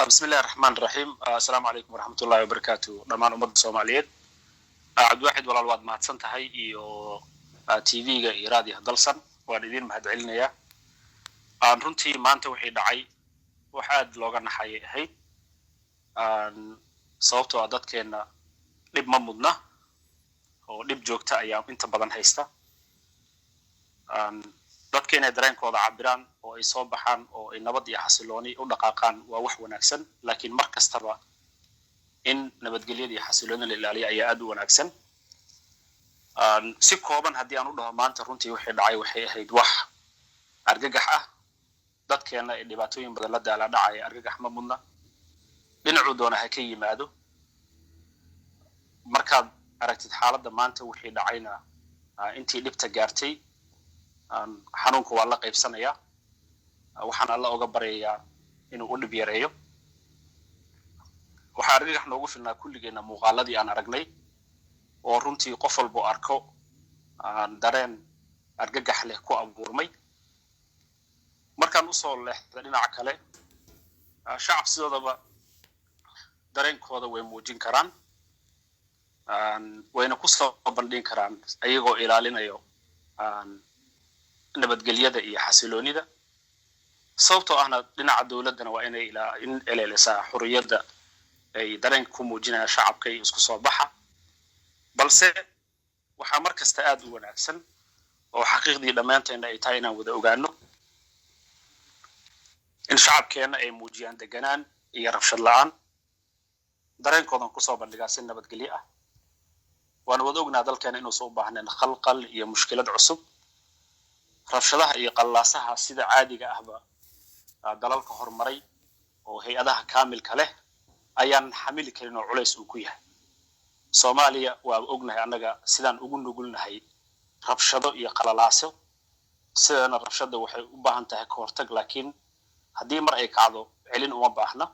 بسم الله الرحمن الرحيم. السلام عليكم ورحمة الله وبركاته. دمان أمد الصوماليات. عبد واحد ولا الواد ما تسنت هاي إيو تي في إرادي هدلسن والدين مهد علنيا. رنتي ما أنت وحيد دعي وحد لوجنا حي هي. صوته عدد كنا لب ممدنا أو لب جوكتا أيام أنت بدن هيستا. dadkeena dareenkooda cabiraan oo ay soo baxaan oo ay nabad iyo xasilooni u dhaqaaqaan waa wax wanaagsan laakiin mar kastaba in nabadgelyada iyo xasiloonida la ilaaliyo ayaa aad u wanaagsan si kooban haddii aan u dhaho maanta runtii wixii dhacay waxay ahayd wax argagax ah dadkeena ay dhibaatooyin badan la daala dhacay argagax ma mudna dhinacu doona ha ka yimaado markaad aragtid xaaladda maanta wixii dhacayna intii dhibta gaartay xanuunku waa la qaybsanaya waxaan alla uga baryayaa inuu u dhib yareeyo waxaa argagax noogu filnaa kulligeena muuqaaladii aan aragnay oo runtii qof walba arko dareen argagax leh ku abuurmay markaan usoo leexda dhinaca kale shacab sidoodaba dareenkooda way muujin karaan wayna ku soo bandhin karaan ayagoo ilaalinayo nabadgelyada iyo xasiloonida sababtoo ahna dhinaca dawladana waa inay in eleelisa xuriyada ay dareen ku muujinayaan shacabka iyo isku soo baxa balse waxa markasta aad u wanaagsan oo xaqiiqdii dhamaanteena ay tahay inaan wada ogaano in shacabkeena ay muujiyaan deganaan iyo rabshad la'aan dareenkoodan ku soo bandhigaa si nabadgelyo ah waan wada ognaa dalkeena inuu soo baahneen khalqal iyo mushkilad cusub rabshadaha iyo qallaasaha sida caadiga ahba dalalka horumaray oo hay'adaha kaamilka leh ayaan xamili karin oo culays uu ku yahay Soomaaliya waa ognahay annaga sidaan ugu nugulnahay rabshado iyo qallalaaso sidana rabshada waxay u baahan tahay ka hortag laakiin haddii mar ay kacdo celin uma baahna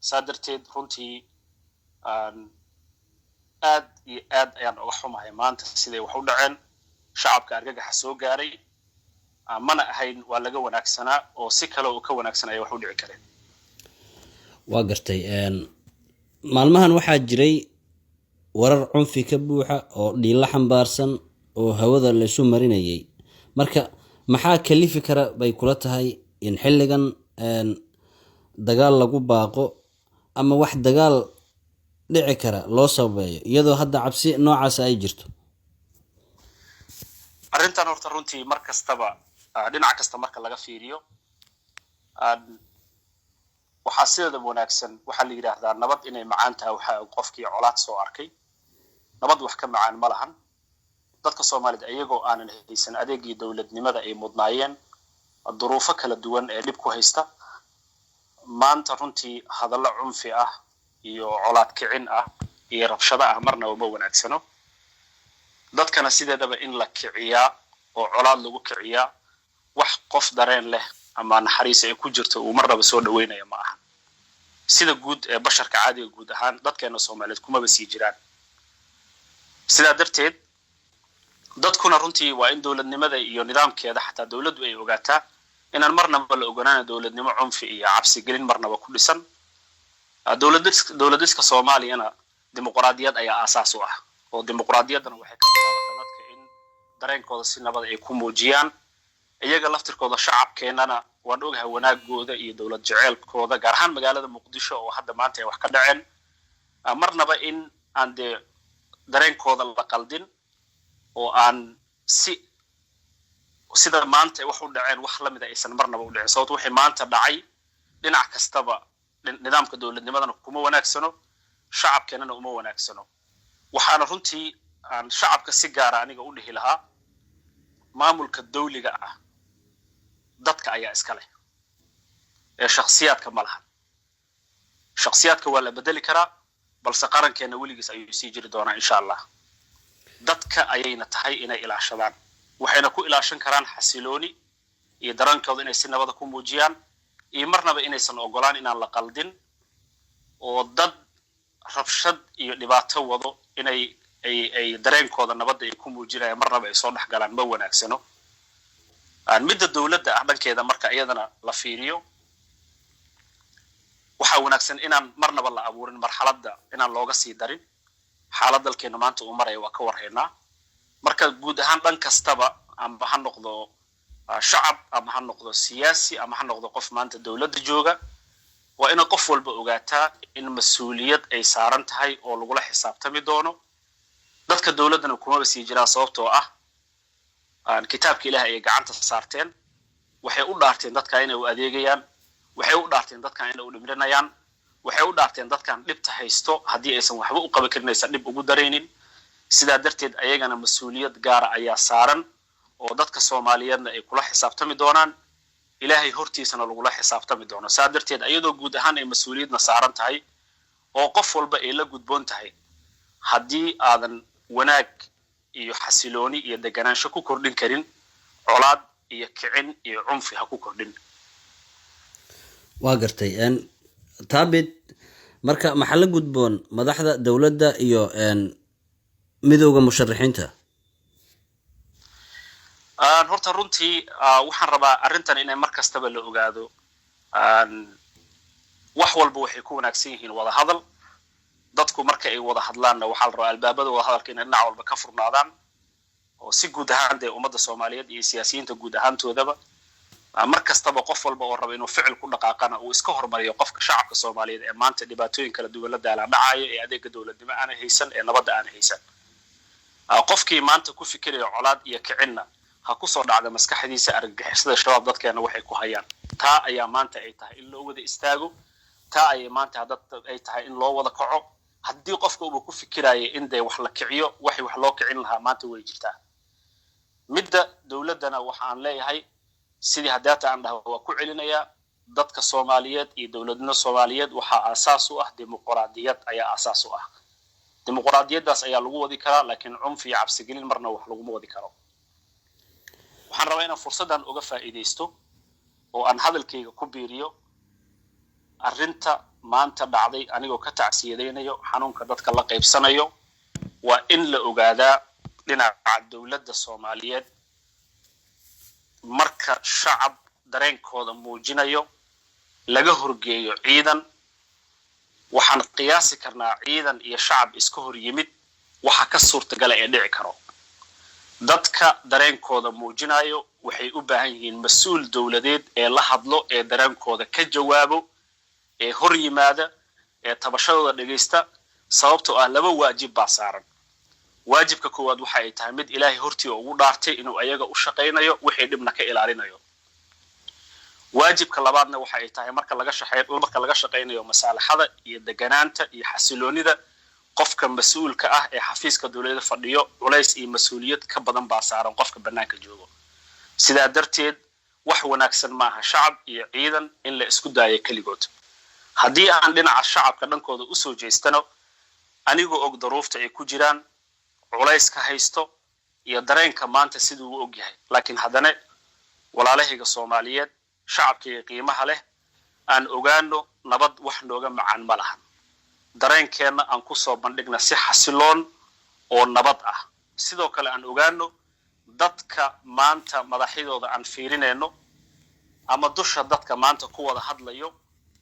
saadarteed runtii aad iyo aad ayaan uga xumahay maanta siday wax u dhaceen shacabka argagaxa soo gaaray mana ahayn waa laga wanaagsanaa oo si kale oo ka wanaagsan ay wax u dhici kareen waa gartay maalmahan waxaa jiray warar cunfi ka buuxa oo dhiila xambaarsan oo hawada la isu marinayay marka maxaa kalifi kara bay kula tahay in xilligan dagaal lagu baaqo ama wax dagaal dhici kara loo sababeeyo iyadoo hadda cabsi noocaas ay jirto arrintan horta runtii mar kastaba dhinac kasta marka laga fiiriyo waxaa sidoo wanaagsan waxa la yiraahdaa nabad inay macaan tahay waxa qofkii colaad soo arkay nabad wax ka macaan ma lahan dadka Soomaaliyeed ayagoo aanan haysan adeegii dawladnimada ay mudnaayeen duruufo kala duwan ee dib ku haysta maanta runtii hadallo cunfi ah iyo colaad kicin ah iyo rabshado ah marna uma wanaagsano dadkana sideedaba in la kiciyaa oo colaad lagu kiciyaa wax qof dareen leh ama naxariis ay ku jirto uu marnaba soo dhaweynaya ma aha sida guud ee basharka caadiga guud ahaan dadkeena Soomaaliyeed kuma basii jiraan sida darteed dadkuna runtii waa in dawladnimada iyo nidaamkeeda xataa dawladdu ay ogaataa inaan marnaba la ogolaan dawladnimo cunfi iyo cabsi gelin marnaba ku dhisan dawladiska Soomaaliyana dimuqraadiyad ayaa aasaas u ah oo dimuqraadiyadana waxay ka bilaabataa dadka in dareenkooda si nabad ay ku muujiyaan iyaga laftirkooda shacabkeenana waan ogahay wanaagooda iyo dawlad jaceelkooda gaar ahaan magaalada Muqdisho oo hadda maanta ay wax ka dhaceen marnaba in aan dareenkooda la qaldin oo aan sida maanta wax u dhaceen wax la mid ah aysan marnaba u dhicin sababtoo wixii maanta dhacay dhinac kastaba nidaamka dawladnimadana kuma wanaagsano shacabkeenana uma wanaagsano waxaana runtii aan shacabka si gaar ah aniga u dhihi lahaa maamulka dawliga ah dadka ayaa iska leh ee shakhsiyaadka ma laha shakhsiyaadka waa la bedeli karaa balse qarankeena weligiis ayuu sii jiri doonaa insha Allah dadka ayayna tahay inay ilaashadaan waxayna ku ilaashan karaan xasilooni iyo dareenkooda inay si nabad ku muujiyaan iyo marnaba inaysan ogolaan inaan la qaldin oo dad rabshad iyo dhibaato wado inay ay dareenkooda nabad ay ku muujinayaan marnaba ay soo dhaxgalaan ma wanaagsano midda dawladda ah dhankeeda marka iyadana la fiiriyo waxa wanaagsan inaan marnaba la abuurin marxaladda inaan looga sii darin xaalad dalkeena maanta uu maraya waa ka warhaynaa marka guud ahaan dhan kastaba ama ha noqdo shacab ama ha noqdo siyaasi ama ha noqdo qof maanta dawladda jooga waa in qof walba ogaataa in mas'uuliyad ay saaran tahay oo lagula xisaabtami doono dadka dawladana kuma sii jiraan sababtoo ah kitaabka Ilaahay ay gacanta saarteen waxay u dhaarteen dadka inay u adeegayaan waxay u dhaarteen dadka inay u dhimrinayaan waxay u dhaarteen dadkan dhibta haysto haddii aysan waxba u qaban karin aysan dhib ugu dareenin sidaa darteed ayagana mas'uuliyad gaar ah ayaa saaran oo dadka Soomaaliyeedna ay kula xisaabtami doonaan Ilaahay hortiisana lagula xisaabtami doono saa darteed ayadoo guud ahaan ay mas'uuliyadna saaran tahay oo qof walba ay la gudboon tahay haddii aadan wanaag iyo xasilooni iyo deganaansho ku kordhin karin colaad iyo kicin iyo cunfi ha ku kordhin waa gartay taabid marka maxaa la gudboon madaxda dawladda iyo midowga musharaxiinta horta runtii waxaan rabaa arrintan inay mar kastaba la ogaado wax walba waxay ku wanaagsan yihiin wada hadal dadku marka ay wada hadlaanna waxaa la rabaa albaabada wada hadalka inay dhinac walba ka furnaadaan oo si guud ahaan dee ummadda Soomaaliyeed iyo siyaasiyiinta guud ahaantoodaba mar kastaba qof walba oo raba inuu ficil ku dhaqaaqana uu iska hormariyo qofka shacabka Soomaaliyeed ee maanta dhibaatooyin kala duwan la daalaa dhacaya ee adeega dawladnimo aan haysan ee nabadda aan haysan qofkii maanta ku fikirayo colaad iyo kicinna ha ku soo dhacda maskaxdiisa argagixisada shabaab dadkeena waxay ku hayaan taa ayaa maanta ay tahay in loo wada istaago taa ay maanta ay tahay in loo wada kaco haddii qofka uu ku fikirayo in day wax la kiciyo wax loo kicin lahaa maanta way jirtaa midda dawladana waxaan leeyahay sidii hadaata aan dhaho waa ku celinaya dadka Soomaaliyeed iyo dawladnimada Soomaaliyeed waxa asaas u ah dimuqraadiyad ayaa asaas u ah dimuqraadiyadaas ayaa lagu wadi karaa laakiin cunfi iyo cabsi gelin marna wax lagu wadi karo waxaan rabaa inaan fursadan uga faa'iideysto oo aan hadalkayga ku biiriyo arrinta maanta dhacday anigoo ka tacsiyadeynayo xanuunka dadka la qaybsanayo waa in la ogaadaa dhinaca dawladda Soomaaliyeed marka shacab dareenkooda muujinayo laga horgeeyo ciidan waxaan qiyaasi karnaa ciidan iyo shacab iska hor yimid waxa ka suurtagal ee dhici karo dadka dareenkooda muujinayo waxay u baahan yihiin mas'uul dawladeed ee la hadlo ee dareenkooda ka jawaabo ee hor yimaada ee tabashadooda dhageysta sababtoo ah laba waajib baa saaran waajibka koowaad waxa ay tahay mid Ilaahay hortii ugu dhaartay inuu ayaga u shaqeynayo wixii dhibna ka ilaalinayo waajibka labaadna waxa ay tahay marka laga shaqeynayo maslaxada iyo deganaanta iyo xasiloonida qofka mas'uulka ah ee xafiiska dawladda fadhiyo culays iyo mas'uuliyad ka badan baa saaran qofka banaanka joogo sidaa darteed wax wanaagsan maaha shacab iyo ciidan in la isku daayo kaligood haddii aan dhinaca shacabka dhankooda u soo jeestano anigoo og daruufta ay ku jiraan culays ka haysto iyo dareenka maanta siduu u og yahay laakiin haddana walaalahayga Soomaaliyeed shacabka qiimaha leh aan ogaano nabad wax nooga macaan ma lahan dareenkeena aan ku soo bandhigna si xasiloon oo nabad ah sidoo kale aan ogaano dadka maanta madaxdooda aan fiirinayno ama dusha dadka maanta ku wada hadlayo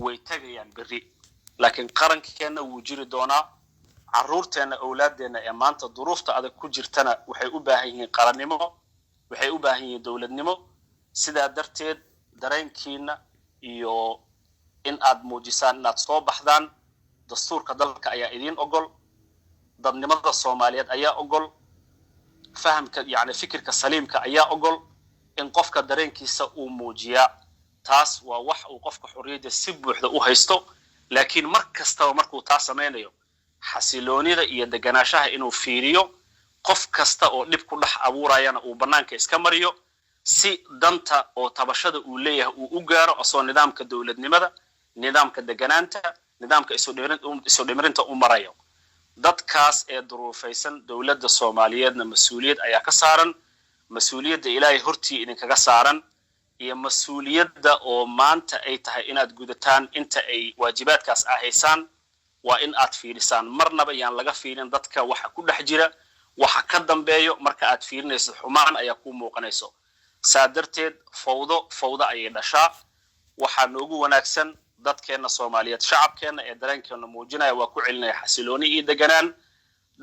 way tagayaan bari laakiin qarankeena wuu jiri doonaa caruurteena awlaadeena ee maanta duruufta adag ku jirtana waxay u baahan yihiin qarannimo waxay u baahan yihiin dawladnimo sidaa darteed dareenkiina iyo in aad muujisaan inaad soo baxdaan dastuurka dalka ayaa idin ogol dadnimada Soomaaliyeed ayaa ogol fahamka fikirka saliimka ayaa ogol in qofka dareenkiisa uu muujiyaa taas waa wax uu qofka xorriyada si buuxda u haysto laakiin mar kasta markuu taas sameeyo xasiloonida iyo deganaashaha inuu fiiriyo qof kasta oo dhib ku dhax abuurayana uu banaanka iska mariyo si danta oo tabashada uu leeyahay uu u gaaro asoo nidaamka dawladnimada nidaamka deganaanta nidaamka isu dhimirinta u marayo dadkaas ee duruufaysan dawladda Soomaaliyeedna mas'uuliyad ayaa ka saaran mas'uuliyadda Ilaahay hortii idinkaga saaran iyo mas'uuliyadda oo maanta ay tahay inaad gudataan inta ay waajibaadkaas ahaysaan waa in aad fiirisaan marnaba yaan laga fiirin dadka waxa ku dhex jira waxa ka dambeeyo marka aad fiirinayso xumaan ayaa ku muuqanayso saa darteed fawdo ayay dhashaa waxaa noogu wanaagsan dadkeena Soomaaliyeed shacabkeena ee dareenkeena muujinaya waa ku celinaya xasilooni iyo deganaan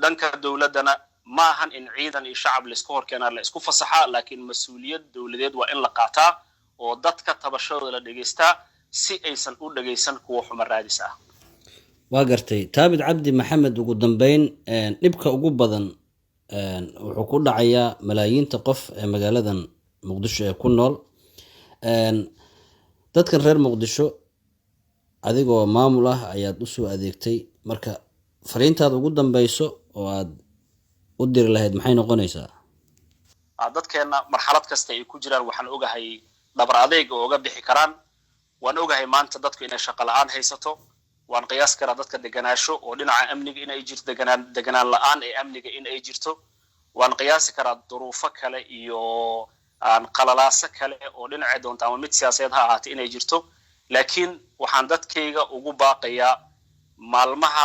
dhanka dawladana ma ahan in ciidan iyo shacab la isku horkeenaa la isku fasaxa laakiin mas'uuliyad dawladeed waa in la qaataa oo dadka tabashadooda la dhageystaa si aysan u dhageysan kuwa xumar raadis ah waa gartay taabid cabdi maxamed ugu dambeyn dhibka ugu badan wuxuu ku dhacayaa malaayiinta qof ee magaaladan muqdisho ee ku nool dadkan reer muqdisho adigoo maamul ah ayaad u soo adeegtay marka fariintaada ugu dambeyso oo aad u diri lahayd maxay noqonaysaa dadkeena marxalad kasta ay ku jiraan waxaan ogahay dhabar adeeg oo uga bixi karaan waan ogahay maanta dadku inay shaqo la'aan haysato waan qiyaas karaa dadka deganaasho oo dhinaca amniga inay jirto deganaan la'aan ee amniga inay jirto waan qiyaasi karaa duruufo kale iyo aan qalalaaso kale oo dhinaca doonta ama mid siyaasadeed ha ahaatay inay jirto laakiin waxaan dadkayga ugu baaqayaa maalmaha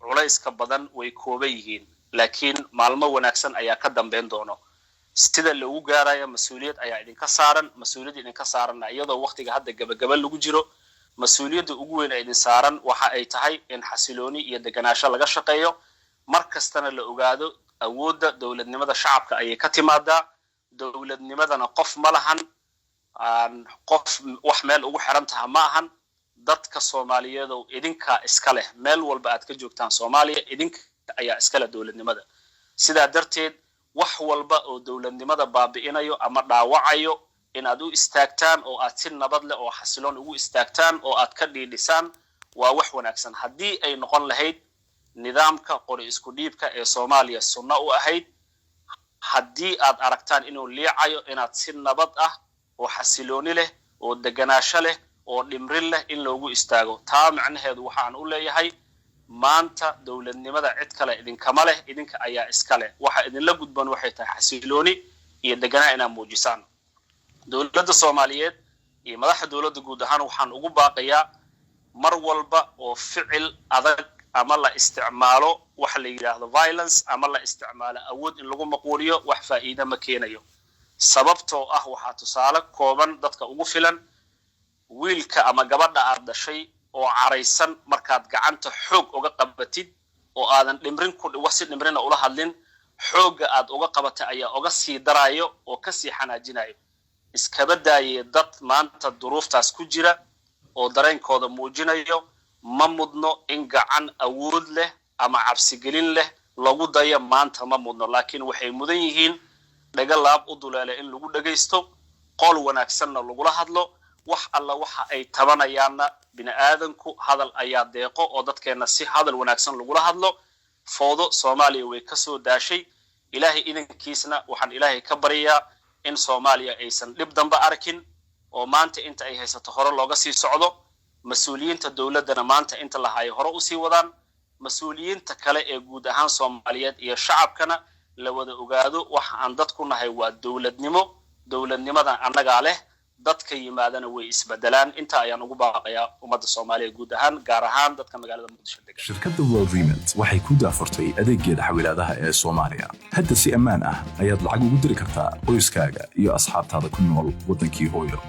culayska badan way kooban yihiin laakiin maalmo wanaagsan ayaa ka dambeyn doono sida lagu gaarayo mas'uuliyad ayaa idinka saaran iyadoo waqtiga hadda gabagaba lagu jiro mas'uuliyadda ugu weyn ee idin saaran waxa ay tahay in xasilooni iyo deganaansho laga shaqeeyo markastana la ogaado awoodda dawladnimada shacabka ayay ka timaadaa dawladnimadana qof ma lahan qof wax meel ugu xiran tahay ma ahan dadka Soomaaliyeed oo idinka iska leh meel walba aad ka joogtaan Soomaaliya idinka ayaa iska leh dawladnimada sidaa darteed wax walba oo dawladnimada baabi'inayo ama dhaawacayo in aad u istaagtaan oo aad si nabad leh oo xasiloon ugu istaagtaan oo aad ka dhiidhisaan waa wax wanaagsan haddii ay noqon lahayd nidaamka qori isku dhiibka ee Soomaaliya sunna u ahayd haddii aad aragtaan inuu liicayo inaad si nabad ah oo xasilooni leh oo deganaasho leh oo dhimrin leh in loogu istaago taa macnaheedu waxaan u leeyahay maanta dawladnimada cid kale idinkama leh idinka ayaa iska leh waxa idinla gudban waxay tahay xasilooni iyo deganaan inaad muujisaan dawladda Soomaaliyeed iyo madaxda dawladda guud ahaan waxaan ugu baaqayaa mar walba oo ficil adag ama la isticmaalo wax la yiraahdo violence ama la isticmaalo awood in lagu maquuliyo wax faa'iido ma keenayo sababtoo ah waxa tusaale kooban dadka ugu filan wiilka ama gabadha aad dhashay oo caraysan markaad gacanta xoog uga qabatid oo aadan dhimrin ku wasi dhimrina ula hadlin xooga aad uga qabatay ayaa uga sii darayo oo ka sii xanaajinayo iskaba daayay dad maanta duruuftaas ku jira oo dareenkooda muujinayo ma mudno in gacan awood leh ama cabsi gelin leh lagu dayo maanta ma mudno laakiin waxay mudan yihiin dhaga laab u duleelay in lagu dhageysto qol wanaagsanna lagula hadlo wax alla waxa ay tabanayaana bini'aadanku hadal ayaa deeqo oo dadkeena si hadal wanaagsan lagula hadlo foodo Soomaaliya way ka soo daashay ilaahay idinkiisna waxaan ilaahay ka bariyaa in Soomaaliya aysan dib dambe arkin oo maanta inta ay haysato hore looga sii socdo mas'uuliyiinta dawladana maanta inta la hayo hore u sii wadaan mas'uuliyiinta kale ee guud ahaan Soomaaliyeed iyo shacabkana la wada ogaado waxa aan dadku nahay waa dawladnimada annaga leh dadka yimaadana way isbedelaan inta ayaan ugu baaqayaa ummadda Soomaaliyeed guud ahaan gaar ahaan dadka magaalada Muqdisho degan shirkadda World Remit waxay ku daafurtay adeeggeeda xawilaadaha ee Soomaaliya hadda si ammaan ah ayaad lacag ugu diri kartaa qoyskaaga iyo asxaabtaada ku nool wadankii hooyo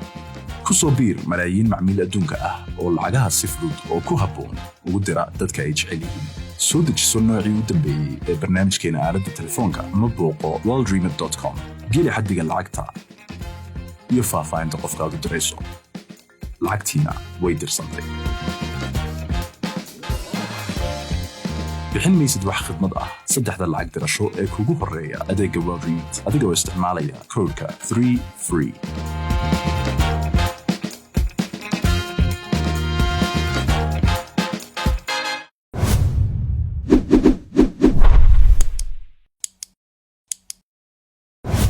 ku soo biir malaayiin macmiil adduunka ah oo lacagaha si fudud oo ku habboon ugu dira dadka ay jecel yihiin soo dejiso noocii u dambeeyay ee barnaamijkeena aaladda telefoonka ama booqo worldremit.com geli xaddiga lacagta iyo faahfaahinta qofkaad u dirayso lacagtiina way dirsantay bixin maysid wax khidmad ah saddexda lacag dirasho ee kugu horeeya adeegga World Remit adigoo isticmaalaya koodka 3FREE